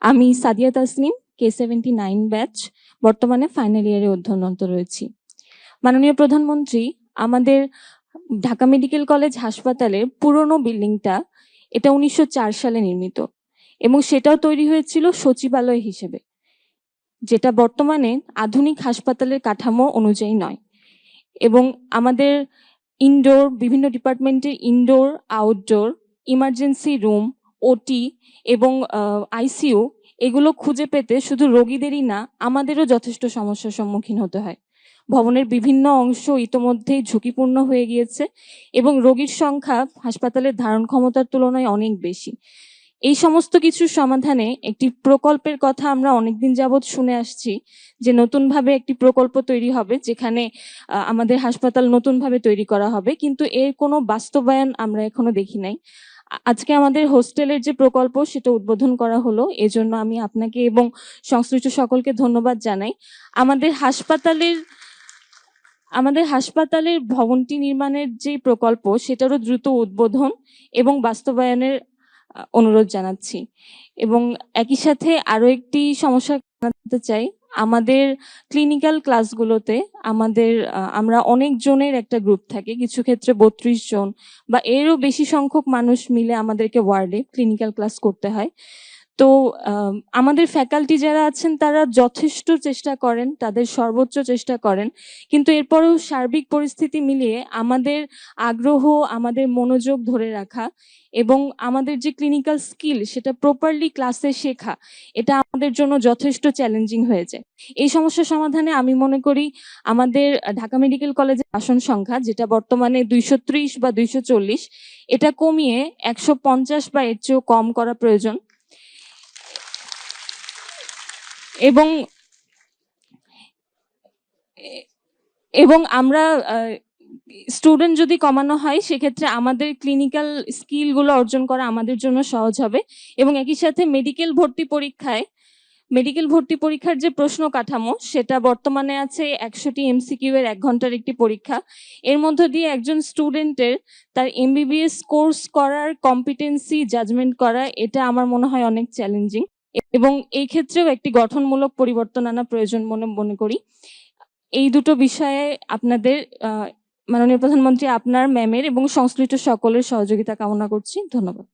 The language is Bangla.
আমি সাদিয়া তাসনিম, K79 ব্যাচ, বর্তমানে ফাইনাল ইয়ারে অধ্যয়নরত রয়েছি। মাননীয় প্রধানমন্ত্রী, আমাদের ঢাকা মেডিকেল কলেজ হাসপাতালের পুরনো বিল্ডিংটা এটা 1904 সালে নির্মিত এবং সেটাও তৈরি হয়েছিল সচিবালয় হিসেবে, যেটা বর্তমানে আধুনিক হাসপাতালের কাঠামো অনুযায়ী নয়। এবং আমাদের ইনডোর বিভিন্ন ডিপার্টমেন্টের ইনডোর, আউটডোর, ইমার্জেন্সি রুম, ওটি এবং আইসিইউ এগুলো খুঁজে পেতে শুধু রোগীদেরই না, আমাদেরও যথেষ্ট সমস্যার সম্মুখীন হতে হয়। ভবনের বিভিন্ন অংশ ইতোমধ্যেই ঝুঁকিপূর্ণ হয়ে গিয়েছে এবং রোগীর সংখ্যা হাসপাতালের ধারণ ক্ষমতার তুলনায় অনেক বেশি। এই সমস্ত কিছুর সমাধানে একটি প্রকল্পের কথা আমরা অনেকদিন যাবৎ শুনে আসছি, যে নতুনভাবে একটি প্রকল্প তৈরি হবে, যেখানে আমাদের হাসপাতাল নতুনভাবে তৈরি করা হবে, কিন্তু এর কোনো বাস্তবায়ন আমরা এখনো দেখি নাই। আজকে আমাদের হোস্টেলের যে প্রকল্প সেটা উদ্বোধন করা হলো, এজন্য আমি আপনাকে এবং সংশ্লিষ্ট সকলকে ধন্যবাদ জানাই। আমাদের হাসপাতালের ভবনটি নির্মাণের যে প্রকল্প সেটারও দ্রুত উদ্বোধন এবং বাস্তবায়নের অনুরোধ জানাচ্ছি। এবং একই সাথে আরো একটি সমস্যা জানাতে চাই, আমাদের ক্লিনিক্যাল ক্লাসগুলোতে আমরা অনেক জনের একটা গ্রুপ থাকে, কিছু ক্ষেত্রে 32 জন বা এরও বেশি সংখ্যক মানুষ মিলে আমাদেরকে ওয়ার্ডে ক্লিনিক্যাল ক্লাস করতে হয়। তো আমাদের ফ্যাকাল্টি যারা আছেন তারা যথেষ্ট চেষ্টা করেন, তাদের সর্বোচ্চ চেষ্টা করেন, কিন্তু এরপরেও সার্বিক পরিস্থিতি মিলিয়ে আমাদের আগ্রহ, আমাদের মনোযোগ ধরে রাখা এবং আমাদের যে ক্লিনিক্যাল স্কিল সেটা প্রপারলি ক্লাসে শেখা, এটা আমাদের জন্য যথেষ্ট চ্যালেঞ্জিং হয়ে যায়। এই সমস্যার সমাধানে আমি মনে করি আমাদের ঢাকা মেডিকেল কলেজের আসন সংখ্যা, যেটা বর্তমানে 230 বা 240, এটা কমিয়ে 150 বা এর চেয়েও কম করা প্রয়োজন। এবং আমরা স্টুডেন্ট যদি কমানো হয় সেক্ষেত্রে আমাদের ক্লিনিক্যাল স্কিলগুলো অর্জন করা আমাদের জন্য সহজ হবে। এবং একই সাথে মেডিকেল ভর্তি পরীক্ষার যে প্রশ্ন কাঠামো সেটা বর্তমানে আছে 100টি MCQ এর 1 ঘন্টার একটি পরীক্ষা। এর মধ্য দিয়ে একজন স্টুডেন্টের তার MBBS কোর্স করার কম্পিটেন্সি জাজমেন্ট করা, এটা আমার মনে হয় অনেক চ্যালেঞ্জিং এবং এই ক্ষেত্রেও একটি গঠনমূলক পরিবর্তন আনা প্রয়োজন মনে করি। এই দুটো বিষয়ে আপনাদের মাননীয় প্রধানমন্ত্রী, আপনার ম্যামের এবং সংশ্লিষ্ট সকলের সহযোগিতা কামনা করছি। ধন্যবাদ।